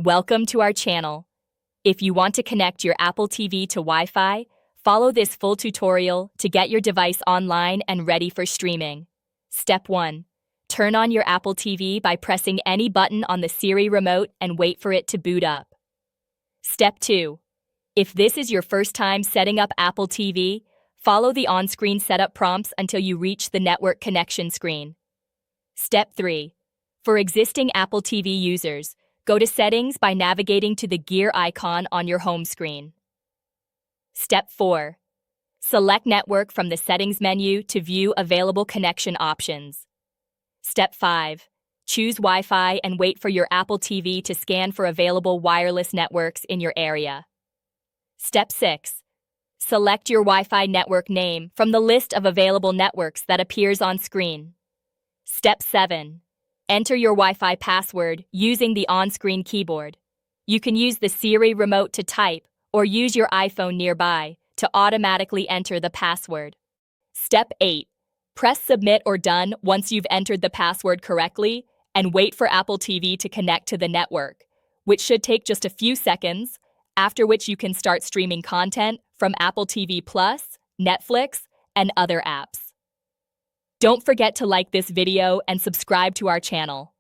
Welcome to our channel. If you want to connect your Apple TV to Wi-Fi, follow this full tutorial to get your device online and ready for streaming. Step 1. Turn on your Apple TV by pressing any button on the Siri remote and wait for it to boot up. Step 2. If this is your first time setting up Apple TV, follow the on-screen setup prompts until you reach the network connection screen. Step 3. For existing Apple TV users, go to Settings by navigating to the gear icon on your home screen. Step 4. Select Network from the Settings menu to view available connection options. Step 5. Choose Wi-Fi and wait for your Apple TV to scan for available wireless networks in your area. Step 6. Select your Wi-Fi network name from the list of available networks that appears on screen. Step 7. Enter your Wi-Fi password using the on-screen keyboard. You can use the Siri remote to type or use your iPhone nearby to automatically enter the password. Step 8. Press Submit or Done once you've entered the password correctly and wait for Apple TV to connect to the network, which should take just a few seconds, after which you can start streaming content from Apple TV Plus, Netflix, and other apps. Don't forget to like this video and subscribe to our channel.